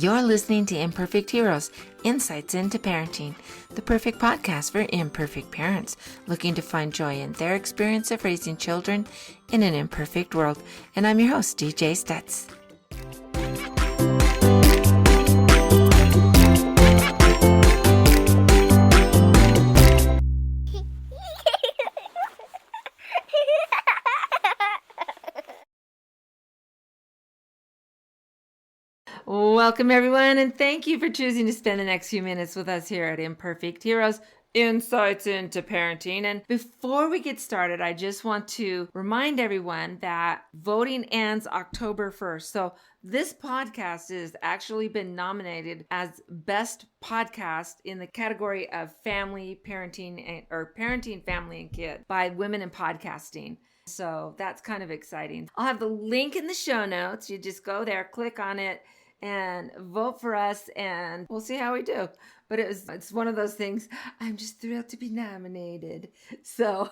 You're listening to Imperfect Heroes, Insights into Parenting, the perfect podcast for imperfect parents looking to find joy in their experience of raising children in an imperfect world. And I'm your host, DJ Stutz. Welcome, everyone, and thank you for choosing to spend the next few minutes with us here at Imperfect Heroes, Insights into Parenting. And before we get started, I just want to remind everyone that voting ends October 1st. So this podcast has actually been nominated as Best Podcast in the category of Family, Parenting, or Parenting, Family, and Kid by Women in Podcasting. So that's kind of exciting. I'll have the link in the show notes. You just go there, click on it, and vote for us, and we'll see how we do. But it's one of those things. I'm just thrilled to be nominated. So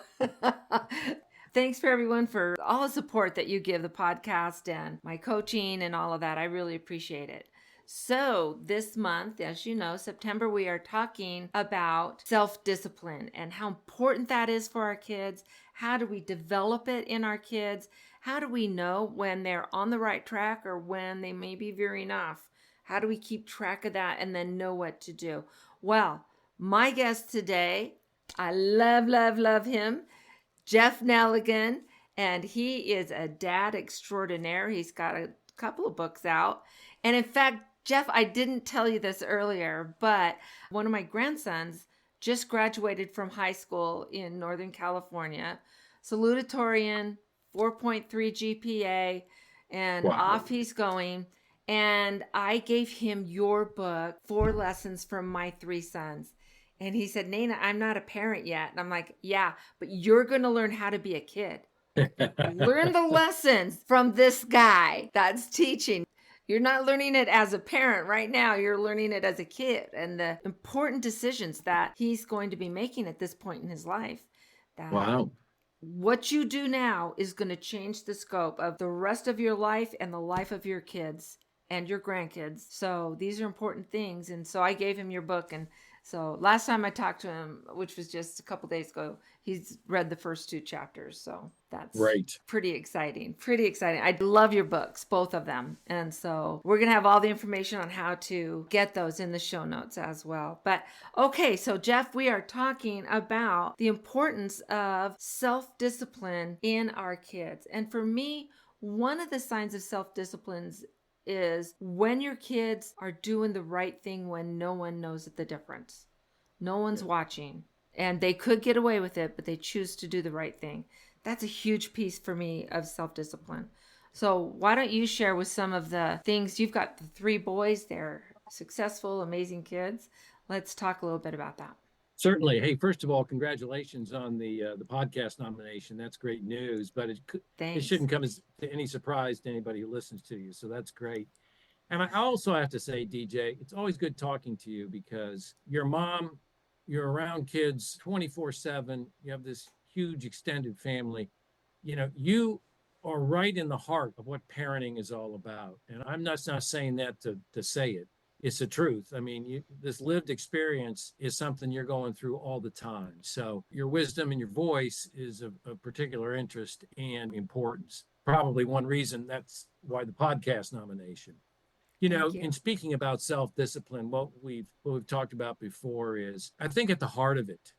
thanks for everyone for all the support that you give the podcast and my coaching and all of that. I really appreciate it. So this month, as you know, September, we are talking about self-discipline and how important that is for our kids. How do we develop it in our kids? How do we know when they're on the right track or when they may be veering off? How do we keep track of that and then know what to do? Well, my guest today, I love him, Jeff Nelligan, and he is a dad extraordinaire. He's got a couple of books out. And in fact, Jeff, I didn't tell you this earlier, but one of my grandsons just graduated from high school in Northern California, salutatorian, 4.3 GPA, and Wow. Off he's going. And I gave him your book, 4 Lessons from My 3 Sons. And he said, Nana, I'm not a parent yet. And I'm like, yeah, but you're going to learn how to be a kid. Learn the lessons from this guy that's teaching. You're not learning it as a parent right now. You're learning it as a kid and the important decisions that he's going to be making at this point in his life. Wow. What you do now is going to change the scope of the rest of your life and the life of your kids and your grandkids. So these are important things. And so I gave him your book. And so last time I talked to him, which was just a couple days ago, he's read the first 2 chapters. So that's Right. pretty exciting. I love your books, both of them. And so we're going to have all the information on how to get those in the show notes as well. But okay, so Jeff, we are talking about the importance of self-discipline in our kids. And for me, one of the signs of self-discipline is when your kids are doing the right thing when no one knows the difference. No one's watching. And they could get away with it, but they choose to do the right thing. That's a huge piece for me of self-discipline. So why don't you share with some of the things? You've got the 3 boys. They're successful, amazing kids. Let's talk a little bit about that. Certainly. Hey, first of all, congratulations on the podcast nomination. That's great news, but it shouldn't come as any surprise to anybody who listens to you. So that's great. And I also have to say, DJ, it's always good talking to you because you're a mom, you're around kids 24/7. You have this huge extended family. You know, you are right in the heart of what parenting is all about. And I'm not saying that to say it. It's the truth. I mean, this lived experience is something you're going through all the time. So your wisdom and your voice is of particular interest and importance. Probably one reason that's why the podcast nomination. You know, in speaking about self-discipline, what we've talked about before is, I think at the heart of it,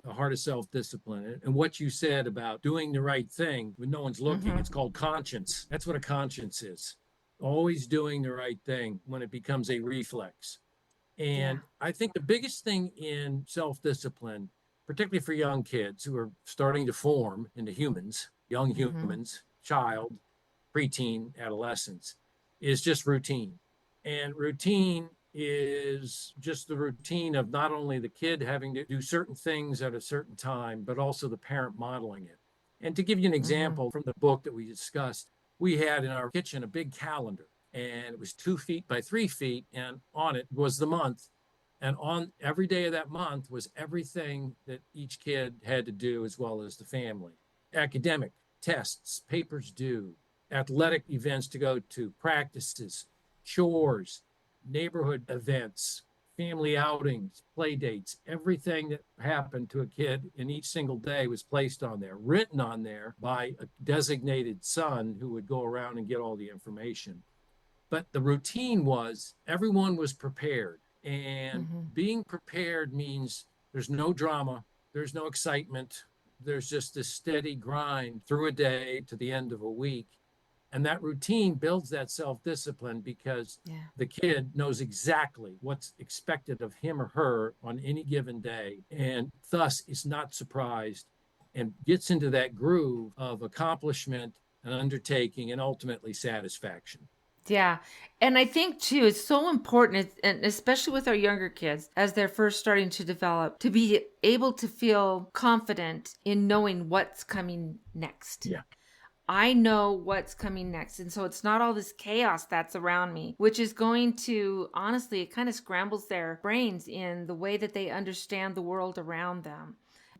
the heart of self-discipline and what you said about doing the right thing when no one's looking, it's called conscience. That's what a conscience is. Always doing the right thing when it becomes a reflex. And I think the biggest thing in self-discipline, particularly for young kids who are starting to form into humans, young humans, child, preteen, adolescents, is just routine. And routine is just the routine of not only the kid having to do certain things at a certain time, but also the parent modeling it. And to give you an example from the book that we discussed, we had in our kitchen a big calendar, and it was 2 feet by 3 feet, and on it was the month. And on every day of that month was everything that each kid had to do, as well as the family. Academic, tests, papers due, athletic events to go to, practices, chores, neighborhood events, family outings, play dates, everything that happened to a kid in each single day was placed on there, written on there by a designated son who would go around and get all the information. But the routine was everyone was prepared. And being prepared means there's no drama, there's no excitement, there's just this steady grind through a day to the end of a week. And that routine builds that self-discipline because the kid knows exactly what's expected of him or her on any given day, and thus is not surprised and gets into that groove of accomplishment and undertaking and ultimately satisfaction. Yeah. And I think too, it's so important, and especially with our younger kids, as they're first starting to develop, to be able to feel confident in knowing what's coming next. Yeah. I know what's coming next. And so it's not all this chaos that's around me, which is going to, honestly, it kind of scrambles their brains in the way that they understand the world around them.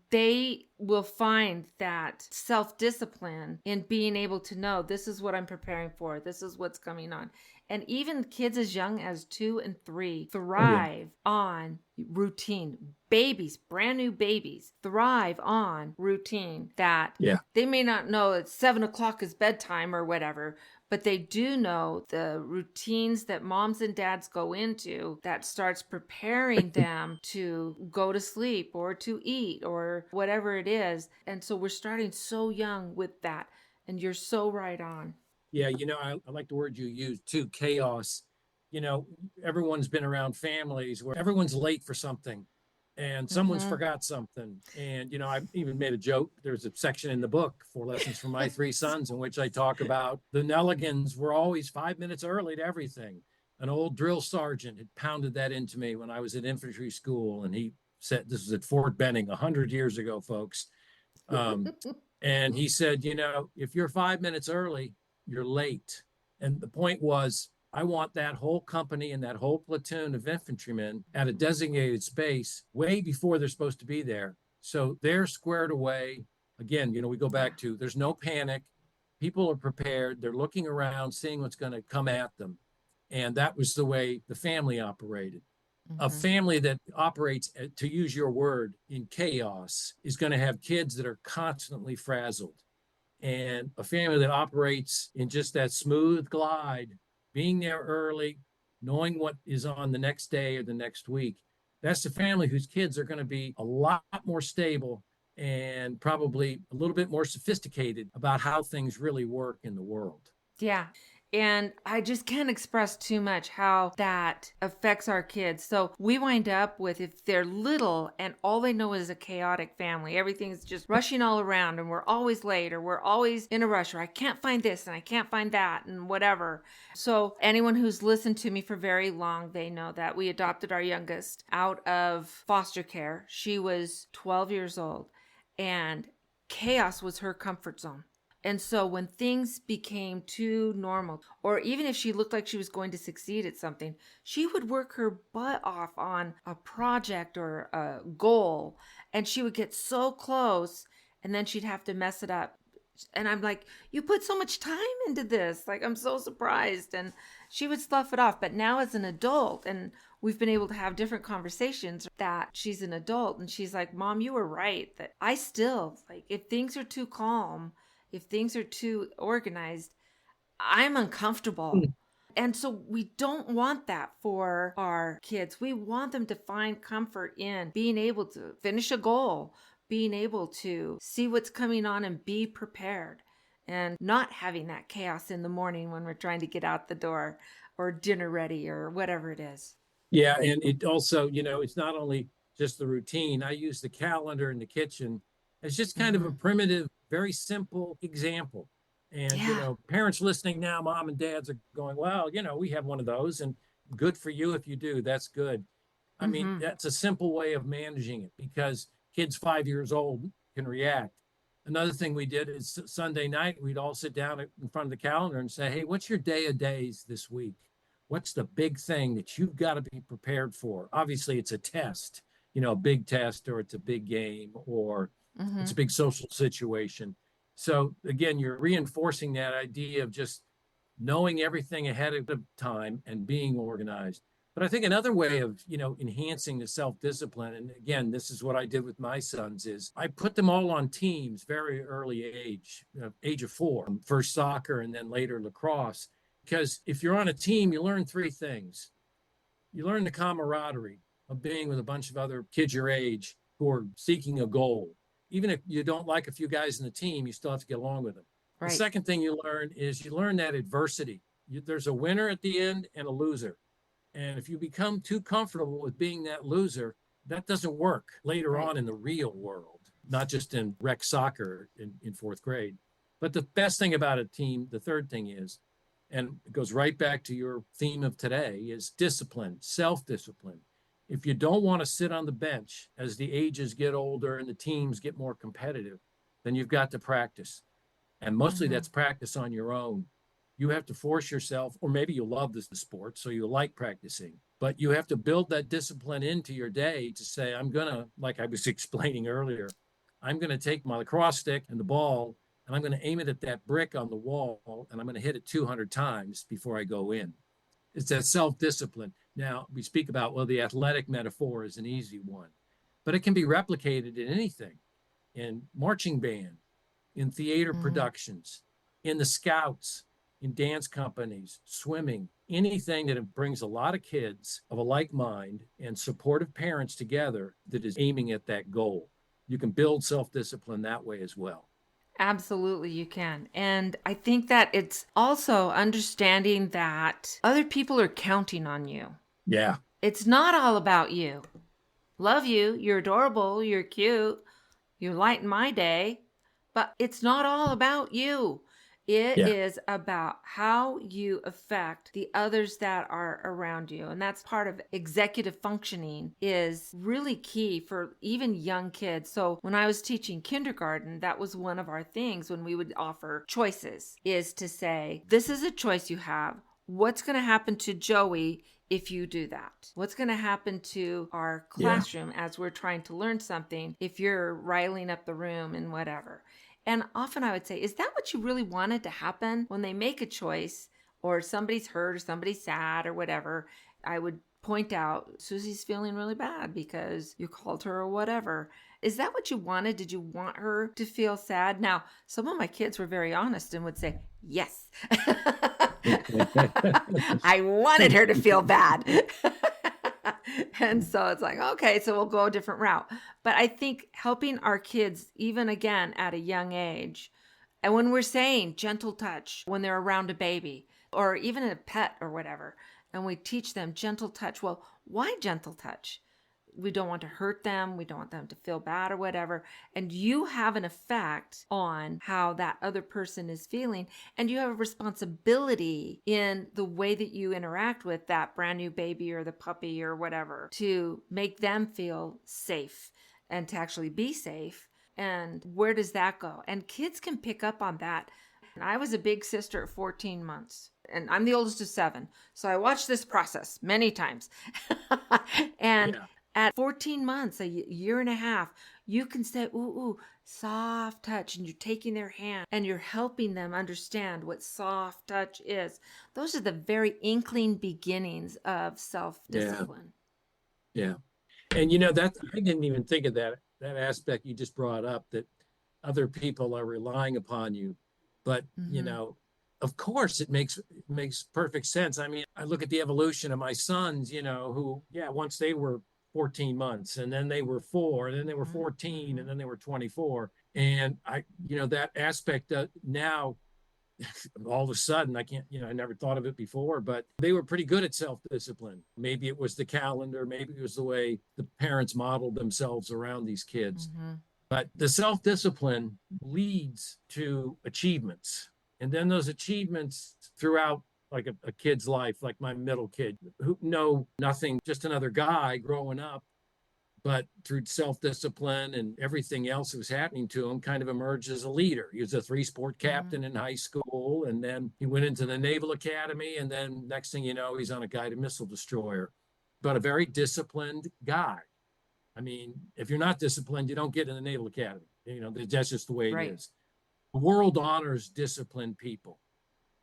They will find that self-discipline in being able to know this is what I'm preparing for. This is what's coming on. And even kids as young as 2 and 3 thrive on routine. Babies, brand new babies, thrive on routine that they may not know it's 7 o'clock is bedtime or whatever, but they do know the routines that moms and dads go into that starts preparing them to go to sleep or to eat or whatever it is. And so we're starting so young with that. And you're so right on. Yeah, I like the word you used too, chaos. Everyone's been around families where everyone's late for something and someone's forgot something. And, I even made a joke. There's a section in the book, 4 Lessons from My 3 Sons, in which I talk about the Nelligans were always 5 minutes early to everything. An old drill sergeant had pounded that into me when I was at infantry school. And he said, this was at Fort Benning 100 years ago, folks. And he said, if you're 5 minutes early, you're late. And the point was, I want that whole company and that whole platoon of infantrymen at a designated space way before they're supposed to be there. So they're squared away. Again, we go back to there's no panic. People are prepared. They're looking around, seeing what's going to come at them. And that was the way the family operated. A family that operates, to use your word, in chaos is going to have kids that are constantly frazzled. And a family that operates in just that smooth glide, being there early, knowing what is on the next day or the next week, that's a family whose kids are going to be a lot more stable and probably a little bit more sophisticated about how things really work in the world. Yeah. And I just can't express too much how that affects our kids. So we wind up with, if they're little and all they know is a chaotic family, everything's just rushing all around and we're always late or we're always in a rush or I can't find this and I can't find that and whatever. So anyone who's listened to me for very long, they know that we adopted our youngest out of foster care. She was 12 years old and chaos was her comfort zone. And so when things became too normal, or even if she looked like she was going to succeed at something, she would work her butt off on a project or a goal, and she would get so close, and then she'd have to mess it up. And I'm like, you put so much time into this. Like, I'm so surprised. And she would slough it off. But now as an adult, and we've been able to have different conversations that she's an adult, and she's like, Mom, you were right. That I still, like, if things are too calm, if things are too organized, I'm uncomfortable. And so we don't want that for our kids. We want them to find comfort in being able to finish a goal, being able to see what's coming on and be prepared, and not having that chaos in the morning when we're trying to get out the door or dinner ready or whatever it is. Yeah. And it also, it's not only just the routine. I use the calendar in the kitchen as just kind of a primitive, very simple example. And, parents listening now, mom and dads are going, well, we have one of those and good for you if you do. That's good. I mean, that's a simple way of managing it because kids 5 years old can react. Another thing we did is Sunday night, we'd all sit down in front of the calendar and say, hey, what's your day of days this week? What's the big thing that you've got to be prepared for? Obviously, it's a test, a big test, or it's a big game, or it's a big social situation. So again, you're reinforcing that idea of just knowing everything ahead of time and being organized. But I think another way of, enhancing the self-discipline, and again, this is what I did with my sons, is I put them all on teams very early age of 4, first soccer and then later lacrosse. Because if you're on a team, you learn 3 things. You learn the camaraderie of being with a bunch of other kids your age who are seeking a goal. Even if you don't like a few guys in the team, you still have to get along with them. Right. The second thing you learn is you learn that adversity. There's a winner at the end and a loser. And if you become too comfortable with being that loser, that doesn't work later on in the real world, not just in rec soccer in 4th grade. But the best thing about a team, the third thing is, and it goes right back to your theme of today, is discipline, self-discipline. If you don't want to sit on the bench as the ages get older and the teams get more competitive, then you've got to practice. And mostly that's practice on your own. You have to force yourself, or maybe you love this sport, so you like practicing, but you have to build that discipline into your day to say, I'm going to, like I was explaining earlier, I'm going to take my lacrosse stick and the ball, and I'm going to aim it at that brick on the wall, and I'm going to hit it 200 times before I go in. It's that self-discipline. Now, we speak about, well, the athletic metaphor is an easy one, but it can be replicated in anything, in marching band, in theater productions, in the Scouts, in dance companies, swimming, anything that brings a lot of kids of a like mind and supportive parents together that is aiming at that goal. You can build self-discipline that way as well. Absolutely, you can. And I think that it's also understanding that other people are counting on you. Yeah. It's not all about you. Love you. You're adorable. You're cute. You lighten my day. But it's not all about you. It is about how you affect the others that are around you. And that's part of executive functioning, is really key for even young kids. So when I was teaching kindergarten, that was one of our things when we would offer choices, is to say, this is a choice you have. What's going to happen to Joey if you do that? What's going to happen to our classroom as we're trying to learn something if you're riling up the room and whatever? And often I would say, is that what you really wanted to happen when they make a choice, or somebody's hurt or somebody's sad or whatever? I would point out, Susie's feeling really bad because you called her or whatever. Is that what you wanted? Did you want her to feel sad? Now, some of my kids were very honest and would say, yes. I wanted her to feel bad. And so it's like, okay, so we'll go a different route. But I think helping our kids, even again at a young age, and when we're saying gentle touch when they're around a baby or even a pet or whatever, and we teach them gentle touch. Well, why gentle touch? We don't want to hurt them. We don't want them to feel bad or whatever. And you have an effect on how that other person is feeling. And you have a responsibility in the way that you interact with that brand new baby or the puppy or whatever to make them feel safe and to actually be safe. And where does that go? And kids can pick up on that. And I was a big sister at 14 months. And I'm the oldest of 7. So I watched this process many times. And at 14 months, a year and a half, you can say, ooh, soft touch, and you're taking their hand and you're helping them understand what soft touch is. Those are the very inkling beginnings of self-discipline. Yeah. And that I didn't even think of that aspect you just brought up, that other people are relying upon you. But, of course, it makes perfect sense. I mean, I look at the evolution of my sons, who, once they were 14 months, and then they were 4, and then they were 14, and then they were 24. And that aspect now, all of a sudden, I can't, I never thought of it before, but they were pretty good at self-discipline. Maybe it was the calendar, maybe it was the way the parents modeled themselves around these kids. But the self-discipline leads to achievements. And then those achievements throughout like a kid's life, like my middle kid, who know nothing, just another guy growing up, but through self-discipline and everything else that was happening to him, kind of emerged as a leader. He was a 3-sport captain in high school, and then he went into the Naval Academy, and then next thing you know, he's on a guided missile destroyer. But a very disciplined guy. I mean, if you're not disciplined, you don't get in the Naval Academy. That's just the way it is. The world honors disciplined people.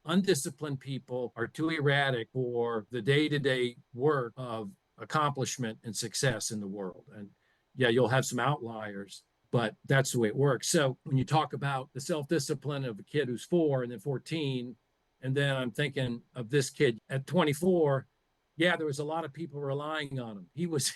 undisciplined people are too erratic for the day-to-day work of accomplishment and success in the world. And yeah, you'll have some outliers, but that's the way it works. So when you talk about the self-discipline of a kid who's 4 and then 14, and then I'm thinking of this kid at 24, yeah, there was a lot of people relying on him. He was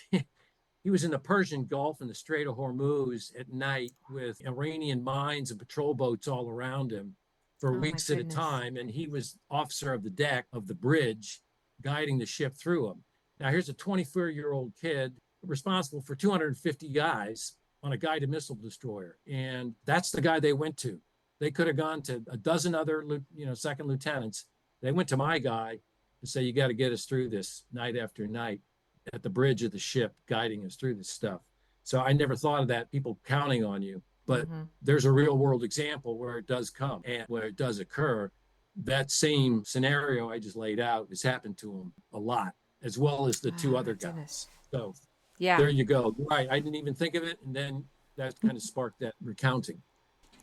he was in the Persian Gulf and the Strait of Hormuz at night with Iranian mines and patrol boats all around him for Oh my weeks at a goodness. time. And he was officer of the deck of the bridge, guiding the ship through them. Now, here's a 24-year-old kid responsible for 250 guys on a guided missile destroyer. And that's the guy they went to. They could have gone to a dozen other, second lieutenants. They went to my guy to say, you got to get us through this night after night at the bridge of the ship, guiding us through this stuff. So I never thought of that, people counting on you. But there's a real world example where it does come and where it does occur. That same scenario I just laid out has happened to him a lot, as well as the two other guys. Goodness. So yeah, there you go. Right. I didn't even think of it. And then that kind of sparked that recounting.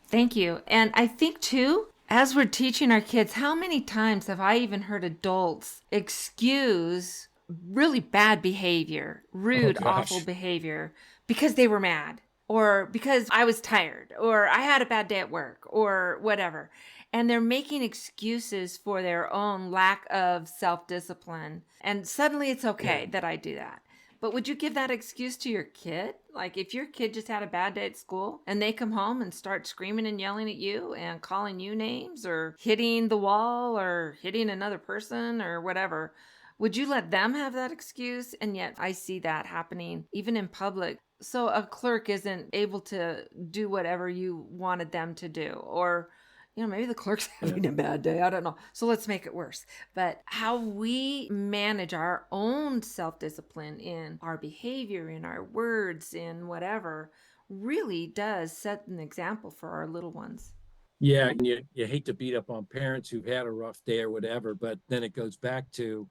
Thank you. And I think too, as we're teaching our kids, how many times have I even heard adults excuse really bad behavior, rude, awful behavior, because they were mad, or because I was tired, or I had a bad day at work, or whatever. And they're making excuses for their own lack of self-discipline. And suddenly it's okay that I do that. But would you give that excuse to your kid? Like if your kid just had a bad day at school and they come home and start screaming and yelling at you and calling you names or hitting the wall or hitting another person or whatever, would you let them have that excuse? And yet I see that happening even in public. So a clerk isn't able to do whatever you wanted them to do, or maybe the clerk's having a bad day. I don't know. So let's make it worse. But how we manage our own self-discipline in our behavior, in our words, in whatever, really does set an example for our little ones. Yeah, and you hate to beat up on parents who've had a rough day or whatever, but then it goes back to,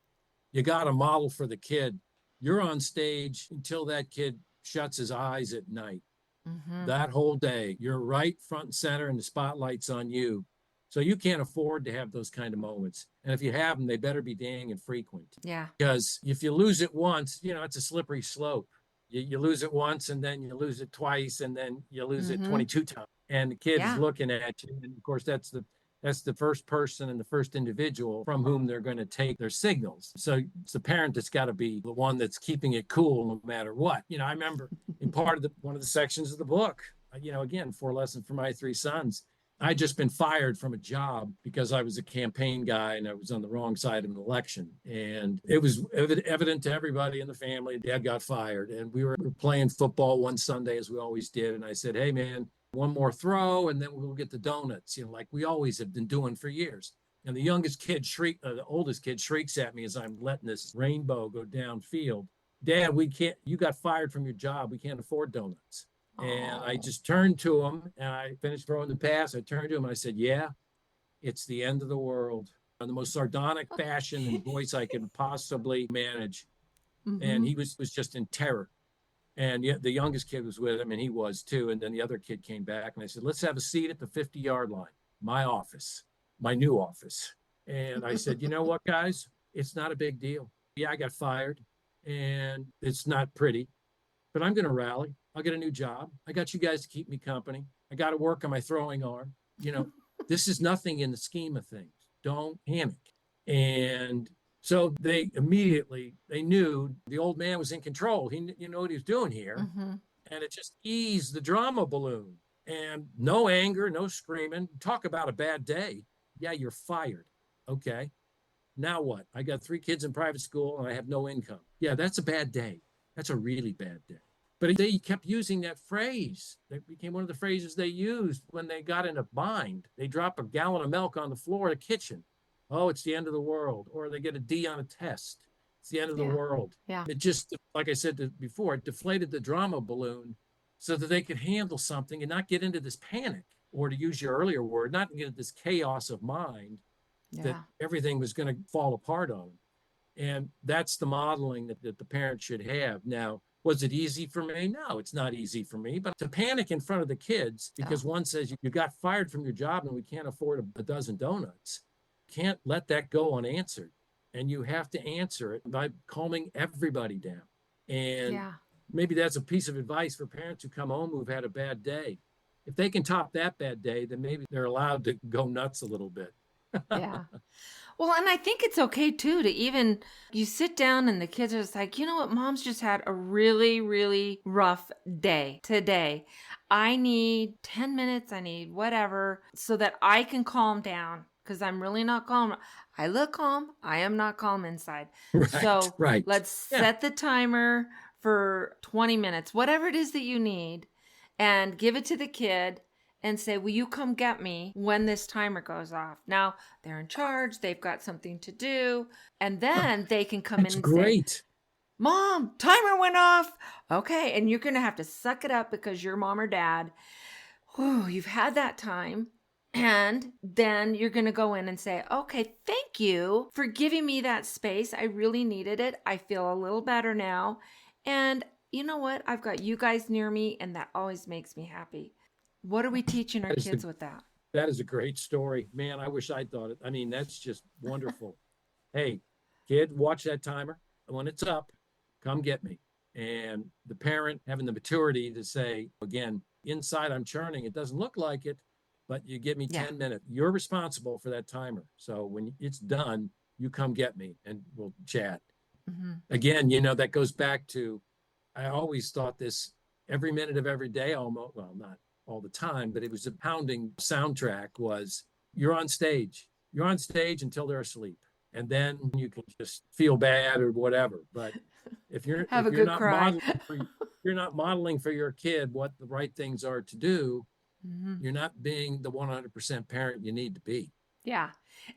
you got to model for the kid. You're on stage until that kid shuts his eyes at night. That whole day, you're right front and center and the spotlight's on you. So you can't afford to have those kind of moments. And if you have them, they better be dang infrequent. Yeah. Because if you lose it once, it's a slippery slope. You lose it once and then you lose it twice and then you lose it 22 times. And the kid is looking at you. And of course, that's the first person and the first individual from whom they're going to take their signals. So it's the parent that's got to be the one that's keeping it cool no matter what. I remember in one of the sections of the book, again, 4 lessons for my 3 sons. I'd just been fired from a job because I was a campaign guy and I was on the wrong side of an election. And it was evident to everybody in the family. Dad got fired. And we were playing football one Sunday, as we always did. And I said, hey, man, one more throw and then we'll get the donuts, like we always have been doing for years. And the oldest kid shrieks at me as I'm letting this rainbow go downfield. Dad, you got fired from your job. We can't afford donuts. And I just turned to him and I finished throwing the pass. I turned to him and I said, yeah, it's the end of the world. In the most sardonic fashion and voice I could possibly manage. And he was just in terror. And the youngest kid was with him and he was too. And then the other kid came back and I said, let's have a seat at the 50-yard line, my office, my new office. And I said, you know what, guys, it's not a big deal. Yeah, I got fired and it's not pretty, but I'm going to rally. I'll get a new job. I got you guys to keep me company. I got to work on my throwing arm. This is nothing in the scheme of things. Don't panic. And so they knew the old man was in control. He knew what he was doing here. And it just eased the drama balloon. And no anger, no screaming. Talk about a bad day. Yeah, you're fired. Okay. Now what? I got 3 kids in private school and I have no income. Yeah, that's a bad day. That's a really bad day. But they kept using that phrase. That became one of the phrases they used when they got in a bind. They drop a gallon of milk on the floor of the kitchen. Oh, it's the end of the world. Or they get a D on a test. It's the end of the world. Yeah. It just, like I said before, it deflated the drama balloon so that they could handle something and not get into this panic, or to use your earlier word, not get into this chaos of mind that everything was going to fall apart on them. And that's the modeling that the parent should have. Now, was it easy for me? No, it's not easy for me. But to panic in front of the kids because one says you got fired from your job and we can't afford a dozen donuts can't let that go unanswered. And you have to answer it by calming everybody down. And maybe that's a piece of advice for parents who come home who've had a bad day. If they can top that bad day, then maybe they're allowed to go nuts a little bit. Yeah. Well, and I think it's okay too to even, you sit down and the kids are just like, you know what, mom's just had a really, really rough day today. I need 10 minutes, I need whatever, so that I can calm down because I'm really not calm. I look calm, I am not calm inside. So let's set the timer for 20 minutes, whatever it is that you need, and give it to the kid. And say, will you come get me when this timer goes off? Now, they're in charge. They've got something to do. And then they can come in and say, Mom, timer went off. Okay. And you're going to have to suck it up because your mom or dad, you've had that time. And then you're going to go in and say, okay, thank you for giving me that space. I really needed it. I feel a little better now. And you know what? I've got you guys near me, and that always makes me happy. What are we teaching our kids with that? That is a great story. Man, I wish I'd thought it. I mean, that's just wonderful. Hey, kid, watch that timer. When it's up, come get me. And the parent having the maturity to say, again, inside I'm churning. It doesn't look like it, but you give me 10 minutes. You're responsible for that timer. So when it's done, you come get me and we'll chat. Mm-hmm. Again, that goes back to, I always thought this every minute of every day, almost, well, not all the time, but it was a pounding soundtrack was you're on stage until they're asleep. And then you can just feel bad or whatever. But if you're not modeling for your kid what the right things are to do, you're not being the 100% parent you need to be. Yeah.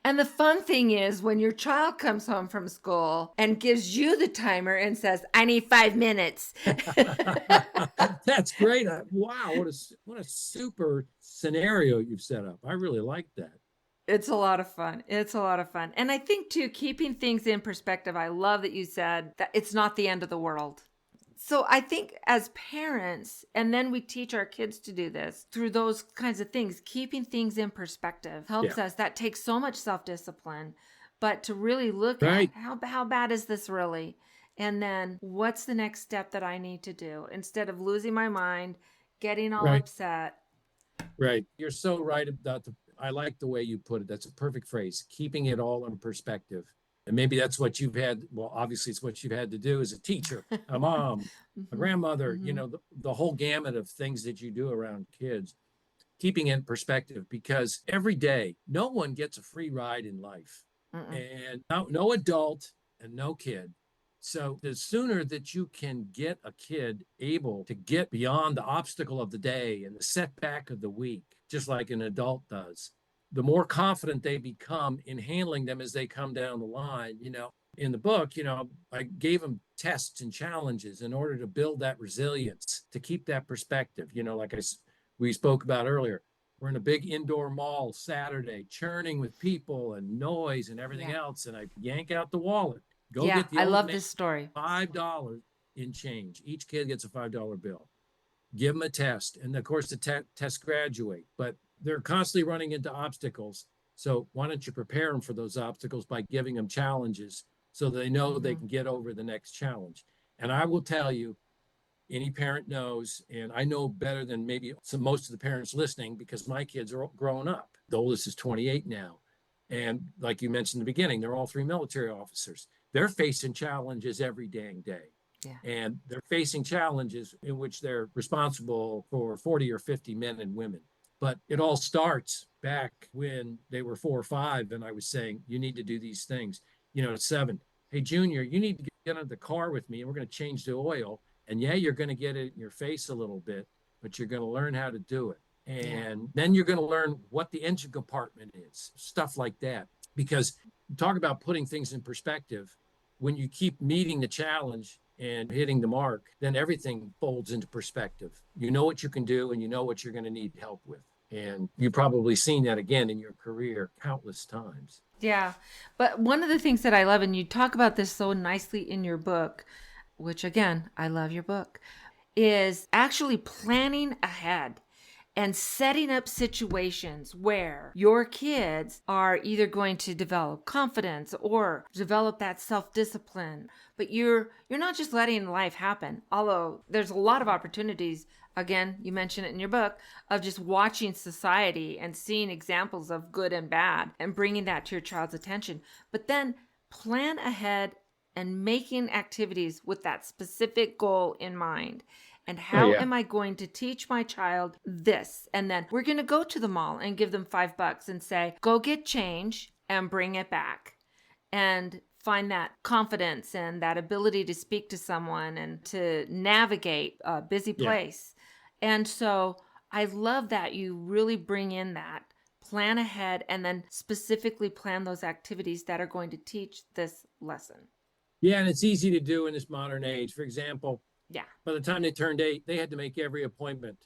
And the fun thing is when your child comes home from school and gives you the timer and says, I need 5 minutes. That's great. Wow. What a super scenario you've set up. I really like that. It's a lot of fun. And I think too, keeping things in perspective, I love that you said that it's not the end of the world. So I think as parents, and then we teach our kids to do this through those kinds of things, keeping things in perspective helps us. That takes so much self-discipline, but to really look at how bad is this really? And then what's the next step that I need to do instead of losing my mind, getting all upset. Right. You're so right about I like the way you put it. That's a perfect phrase, keeping it all in perspective. And maybe that's what you've had. Well, obviously, it's what you've had to do as a teacher, a mom, a grandmother, the whole gamut of things that you do around kids, keeping it in perspective, because every day, no one gets a free ride in life. And no adult and no kid. So the sooner that you can get a kid able to get beyond the obstacle of the day and the setback of the week, just like an adult does, the more confident they become in handling them as they come down the line. In the book, I gave them tests and challenges in order to build that resilience, to keep that perspective. Like we spoke about earlier, we're in a big indoor mall Saturday, churning with people and noise and everything else. And I yank out the wallet. Get the I love this story. $5 in change. Each kid gets a $5 bill. Give them a test. And of course, the tests graduate. But they're constantly running into obstacles. So why don't you prepare them for those obstacles by giving them challenges so they know they can get over the next challenge? And I will tell you, any parent knows, and I know better than maybe most of the parents listening, because my kids are growing up. The oldest is 28 now. And like you mentioned in the beginning, they're all 3 military officers. They're facing challenges every dang day. Yeah. And they're facing challenges in which they're responsible for 40 or 50 men and women. But it all starts back when they were 4 or 5, and I was saying, you need to do these things. At 7, hey, Junior, you need to get into the car with me, and we're going to change the oil. And you're going to get it in your face a little bit, but you're going to learn how to do it. And then you're going to learn what the engine compartment is, stuff like that. Because talk about putting things in perspective. When you keep meeting the challenge and hitting the mark, then everything folds into perspective. You know what you can do, and you know what you're going to need help with. And you've probably seen that again in your career countless times. Yeah. But one of the things that I love, and you talk about this so nicely in your book, which again, I love your book, is actually planning ahead. and setting up situations where your kids are either going to develop confidence or develop that self-discipline. But you're not just letting life happen, although there's a lot of opportunities. Again, you mentioned it in your book, of just watching society and seeing examples of good and bad and bringing that to your child's attention. But then plan ahead and making activities with that specific goal in mind. And how am I going to teach my child this? And then we're going to go to the mall and give them $5 and say, go get change and bring it back. And find that confidence and that ability to speak to someone and to navigate a busy place. And so I love that you really bring in that plan ahead and then specifically plan those activities that are going to teach this lesson. Yeah, and it's easy to do in this modern age. For example, by the time they turned 8, they had to make every appointment.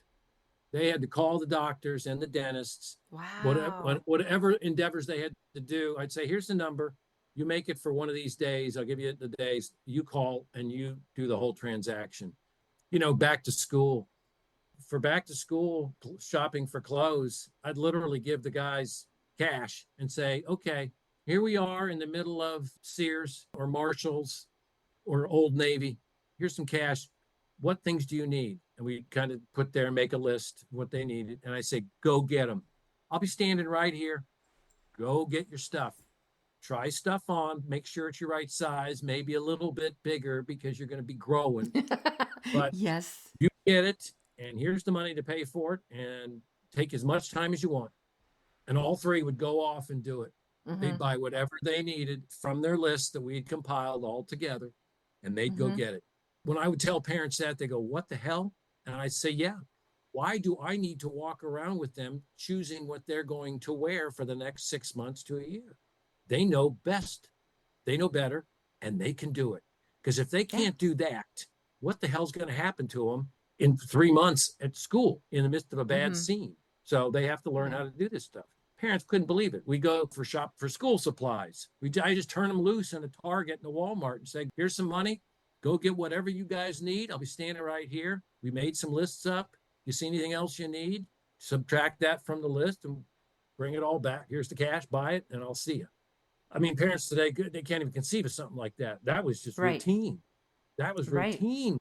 They had to call the doctors and the dentists. Wow. Whatever endeavors they had to do, I'd say, here's the number. You make it for one of these days. I'll give you the days. You call and you do the whole transaction. Back to school. For back to school shopping for clothes, I'd literally give the guys cash and say, okay, here we are in the middle of Sears or Marshall's or Old Navy. Here's some cash. What things do you need? And we kind of put there, make a list of what they needed. And I say, go get them. I'll be standing right here. Go get your stuff. Try stuff on, make sure it's your right size, maybe a little bit bigger because you're going to be growing. But yes, you get it. And here's the money to pay for it, and take as much time as you want. And all 3 would go off and do it. They'd buy whatever they needed from their list that we'd compiled all together, and they'd go get it. When I would tell parents that, they go, what the hell? And I say, yeah, why do I need to walk around with them choosing what they're going to wear for the next 6 months to a year? They know best. They know better, and they can do it. Because if they can't do that, what the hell's going to happen to them in 3 months at school in the midst of a bad scene? So they have to learn how to do this stuff. Parents couldn't believe it. We go shop for school supplies. I just turn them loose in a Target and a Walmart and say, here's some money. Go get whatever you guys need. I'll be standing right here. We made some lists up. You see anything else you need? Subtract that from the list and bring it all back. Here's the cash. Buy it, and I'll see you. I mean, parents today, they can't even conceive of something like that. That was just routine. That was routine.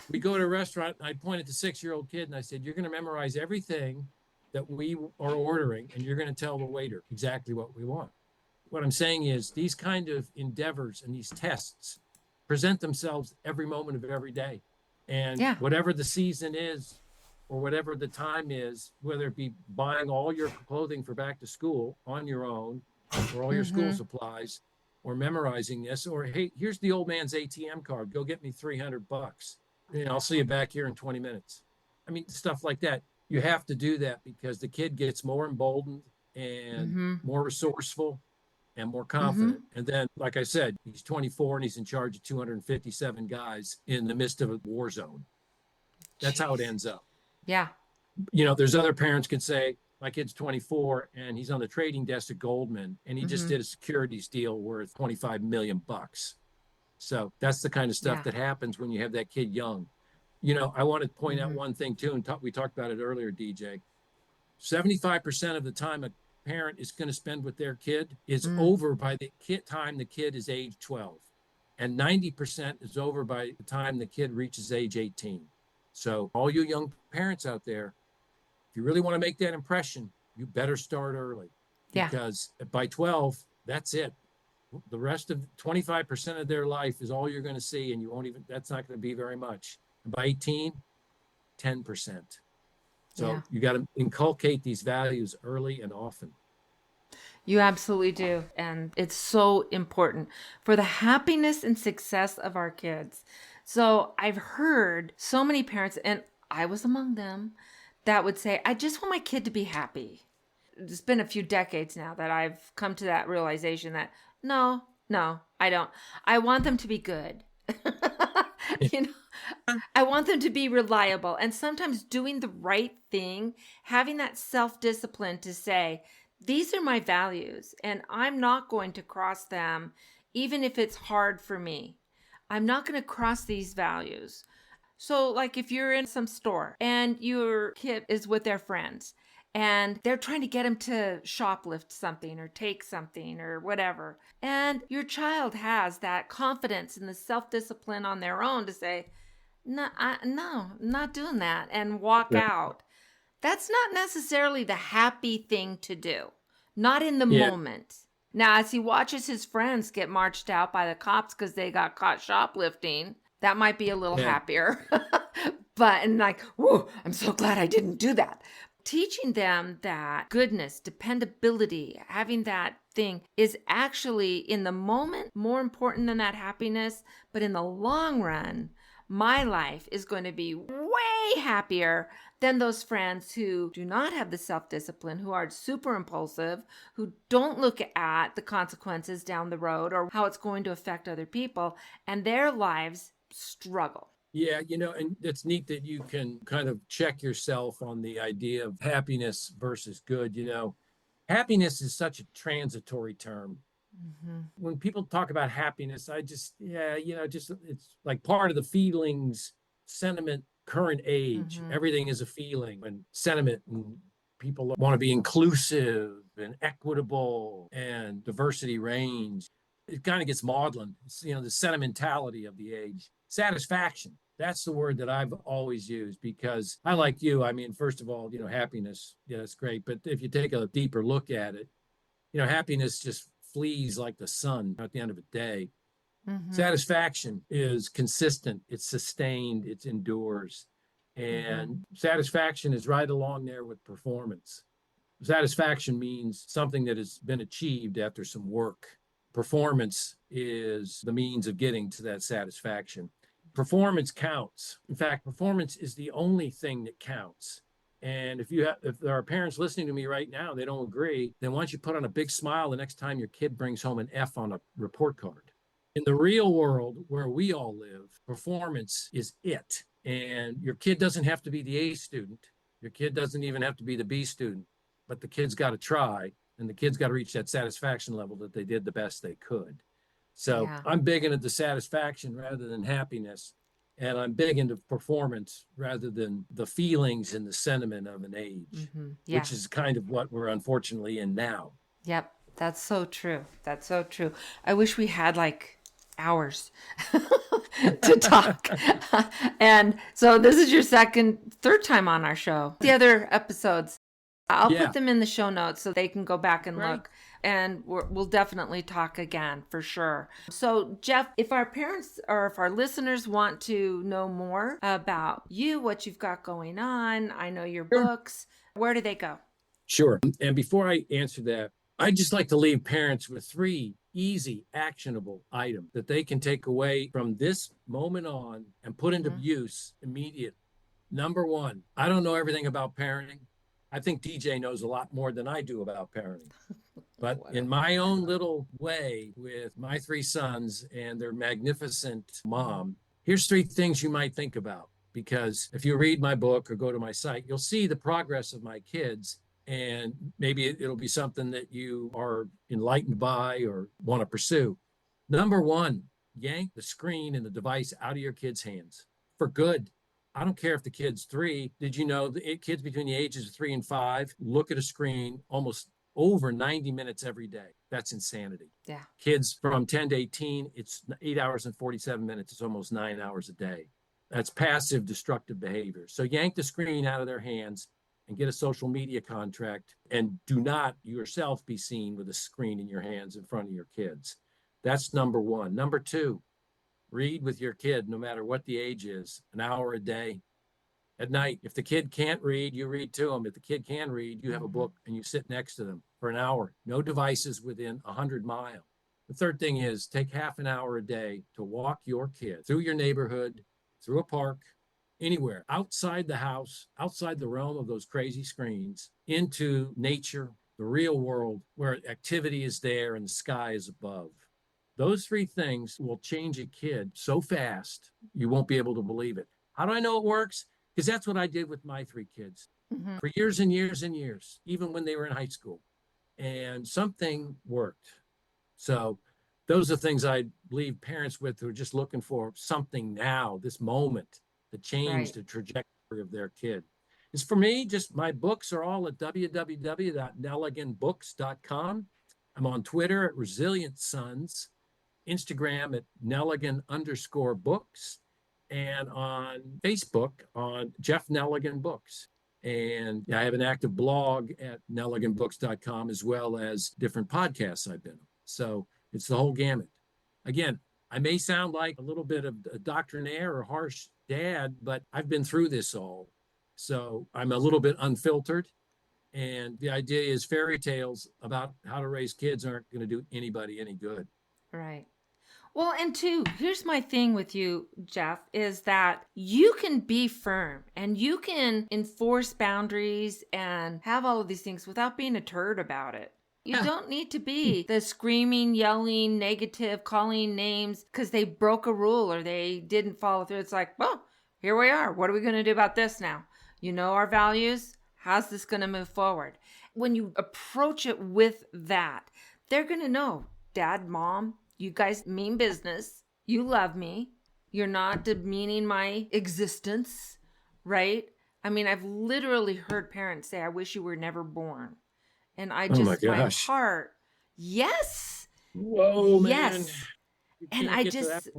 We go to a restaurant. I pointed to a 6-year-old kid, and I said, you're going to memorize everything that we are ordering, and you're going to tell the waiter exactly what we want. What I'm saying is these kind of endeavors and these tests present themselves every moment of every day. And whatever the season is or whatever the time is, whether it be buying all your clothing for back to school on your own or all your school supplies or memorizing this, or, hey, here's the old man's ATM card. Go get me $300. I'll see you back here in 20 minutes. I mean, stuff like that. You have to do that because the kid gets more emboldened and more resourceful and more confident. And then, like I said, he's 24 and he's in charge of 257 guys in the midst of a war zone. That's how it ends up. Yeah. There's other parents can say, my kid's 24 and he's on the trading desk at Goldman and he just did a securities deal worth $25 million. So that's the kind of stuff that happens when you have that kid young. I want to point out one thing too, and we talked about it earlier, DJ. 75% of the time a parent is going to spend with their kid is over by the time the kid is age 12. And 90% is over by the time the kid reaches age 18. So all you young parents out there, if you really want to make that impression, you better start early. Because by 12, that's it. The rest of 25% of their life is all you're going to see, and that's not going to be very much. And by 18, 10%. So you got to inculcate these values early and often. You absolutely do. And it's so important for the happiness and success of our kids. So I've heard so many parents, and I was among them, that would say, I just want my kid to be happy. It's been a few decades now that I've come to that realization that no, I don't. I want them to be good. I want them to be reliable, and sometimes doing the right thing, having that self-discipline to say, these are my values and I'm not going to cross them, even if it's hard for me. I'm not going to cross these values. So, like if you're in some store and your kid is with their friends and they're trying to get them to shoplift something or take something or whatever, and your child has that confidence and the self-discipline on their own to say, no, I'm not doing that, and walk Right. out. That's not necessarily the happy thing to do, not in the Yeah. moment. Now, as he watches his friends get marched out by the cops because they got caught shoplifting, that might be a little Yeah. happier. And like, whoa, I'm so glad I didn't do that. Teaching them that goodness, dependability, having that thing is actually in the moment more important than that happiness. But in the long run, my life is going to be way happier than those friends who do not have the self-discipline, who are super impulsive, who don't look at the consequences down the road or how it's going to affect other people, and their lives struggle. Yeah, and it's neat that you can kind of check yourself on the idea of happiness versus good. Happiness is such a transitory term. Mm-hmm. When people talk about happiness, I just, it's like part of the feelings, sentiment, current age. Mm-hmm. Everything is a feeling and sentiment, and people want to be inclusive and equitable and diversity range. It kind of gets maudlin. It's, the sentimentality of the age. Satisfaction. That's the word that I've always used, because I, like you, I mean, first of all, happiness, yeah, that's great. But if you take a deeper look at it, happiness just flees like the sun at the end of a day. Mm-hmm. Satisfaction is consistent, it's sustained, it endures. And satisfaction is right along there with performance. Satisfaction means something that has been achieved after some work. If is the means of getting to that satisfaction. Performance counts. In fact, performance is the only thing that counts. And if there are parents listening to me right now, they don't agree, then why don't you put on a big smile the next time your kid brings home an F on a report card? In the real world where we all live, performance is it. And your kid doesn't have to be the A student. Your kid doesn't even have to be the B student, but the kid's got to try, and the kid's got to reach that satisfaction level that they did the best they could. So yeah. I'm big into the satisfaction rather than happiness. And I'm big into performance rather than the feelings and the sentiment of an age, which is kind of what we're unfortunately in now. Yep. That's so true. That's so true. I wish we had like hours to talk. And so this is your third time on our show. The other episodes, I'll put them in the show notes so they can go back and look. And we'll definitely talk again for sure. So, Jeff, if our parents or if our listeners want to know more about you, what you've got going on, I know your books, where do they go? Sure. And before I answer that, I'd just like to leave parents with 3 easy, actionable items that they can take away from this moment on and put into use immediately. Number 1, I don't know everything about parenting. I think DJ knows a lot more than I do about parenting. But in my own little way with my 3 sons and their magnificent mom, here's 3 things you might think about. Because if you read my book or go to my site, you'll see the progress of my kids. And maybe it'll be something that you are enlightened by or want to pursue. Number 1, yank the screen and the device out of your kids' hands for good. I don't care if the kid's 3. Did you know the kids between the ages of 3 and 5 look at a screen almost over 90 minutes every day? That's insanity. Yeah. Kids from 10 to 18, it's 8 hours and 47 minutes. It's almost 9 hours a day. That's passive destructive behavior. So yank the screen out of their hands and get a social media contract, and do not yourself be seen with a screen in your hands in front of your kids. That's number 1. Number 2, read with your kid, no matter what the age is, an hour a day. At night, if the kid can't read, you read to them. If the kid can read, you have a book and you sit next to them for an hour. No devices within 100 miles. The third thing is take half an hour a day to walk your kid through your neighborhood, through a park, anywhere, outside the house, outside the realm of those crazy screens, into nature, the real world, where activity is there and the sky is above. Those 3 things will change a kid so fast, you won't be able to believe it. How do I know it works? Because that's what I did with my 3 kids for years and years and years, even when they were in high school. And something worked. So those are things I leave parents with who are just looking for something now, this moment. to change the trajectory of their kid. As for me, just my books are all at www.nelliganbooks.com. I'm on Twitter at Resilient Sons, Instagram at Nelligan_books, and on Facebook on Jeff Nelligan Books. And I have an active blog at nelliganbooks.com, as well as different podcasts I've been on. So it's the whole gamut. Again, I may sound like a little bit of a doctrinaire or harsh dad, but I've been through this all. So I'm a little bit unfiltered. And the idea is fairy tales about how to raise kids aren't going to do anybody any good. Right. Well, and two, here's my thing with you, Jeff, is that you can be firm and you can enforce boundaries and have all of these things without being a turd about it. You don't need to be the screaming, yelling, negative, calling names because they broke a rule or they didn't follow through. It's like, well, here we are. What are we going to do about this now? You know our values. How's this going to move forward? When you approach it with that, they're going to know, Dad, Mom, you guys mean business. You love me. You're not demeaning my existence, right? I mean, I've literally heard parents say, I wish you were never born. And I just, my heart, yes. Whoa, man. Yes. And I just,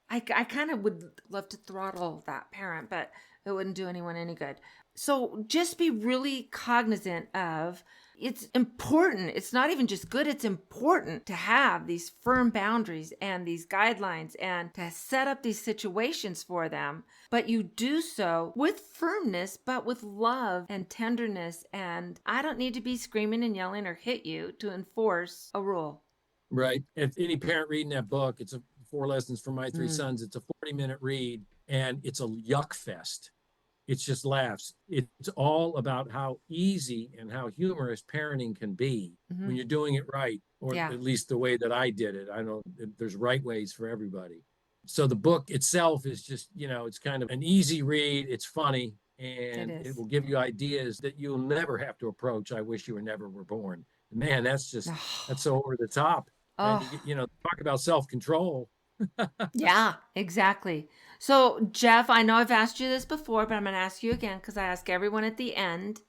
I kind of would love to throttle that parent, but it wouldn't do anyone any good. So just be really cognizant of, it's important. It's not even just good. It's important to have these firm boundaries and these guidelines and to set up these situations for them. But you do so with firmness, but with love and tenderness. And I don't need to be screaming and yelling or hit you to enforce a rule. Right. If any parent reading that book, it's a 4 Lessons for My 3 Sons. It's a 40-minute read and it's a yuck fest. It's just laughs. It's all about how easy and how humorous parenting can be when you're doing it right, or at least the way that I did it. I know there's right ways for everybody. So the book itself is just, it's kind of an easy read. It's funny, and it will give you ideas that you'll never have to approach. I wish you never were born. Man, that's so over the top. And, talk about self-control. Yeah, exactly. So, Jeff, I know I've asked you this before, but I'm going to ask you again because I ask everyone at the end.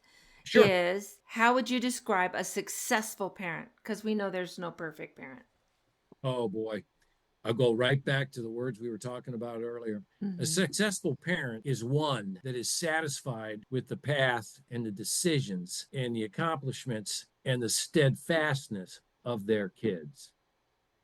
Sure. Is how would you describe a successful parent? Because we know there's no perfect parent. Oh, boy. I'll go right back to the words we were talking about earlier. A successful parent is one that is satisfied with the path and the decisions and the accomplishments and the steadfastness of their kids.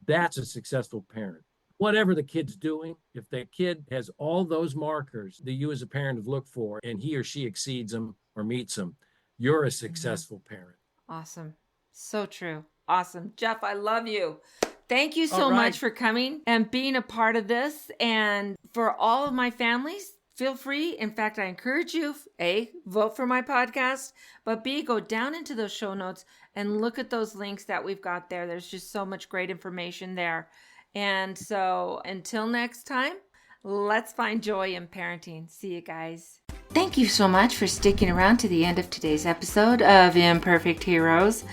That's a successful parent. Whatever the kid's doing, if the kid has all those markers that you as a parent have looked for and he or she exceeds them or meets them, you're a successful parent. Awesome. So true. Awesome. Jeff, I love you. Thank you so much for coming and being a part of this. And for all of my families, feel free. In fact, I encourage you, A, vote for my podcast, but B, go down into those show notes and look at those links that we've got there. There's just so much great information there. And so until next time, let's find joy in parenting. See you guys. Thank you so much for sticking around to the end of today's episode of Imperfect Heroes.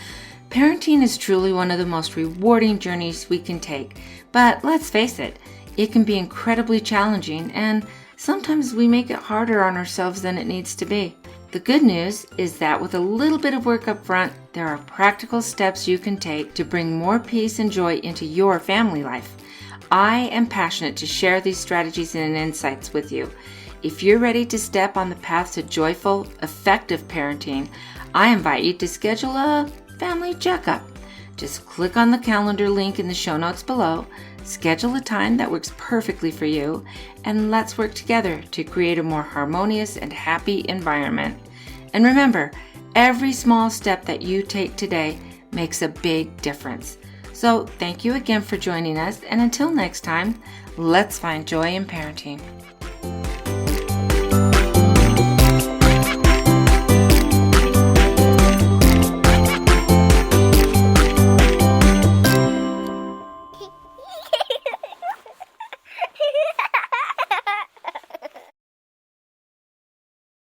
Parenting is truly one of the most rewarding journeys we can take. But let's face it, it can be incredibly challenging, and sometimes we make it harder on ourselves than it needs to be. The good news is that with a little bit of work up front, there are practical steps you can take to bring more peace and joy into your family life. I am passionate to share these strategies and insights with you. If you're ready to step on the path to joyful, effective parenting, I invite you to schedule a family checkup. Just click on the calendar link in the show notes below, schedule a time that works perfectly for you, and let's work together to create a more harmonious and happy environment. And remember, every small step that you take today makes a big difference. So thank you again for joining us, and until next time, let's find joy in parenting.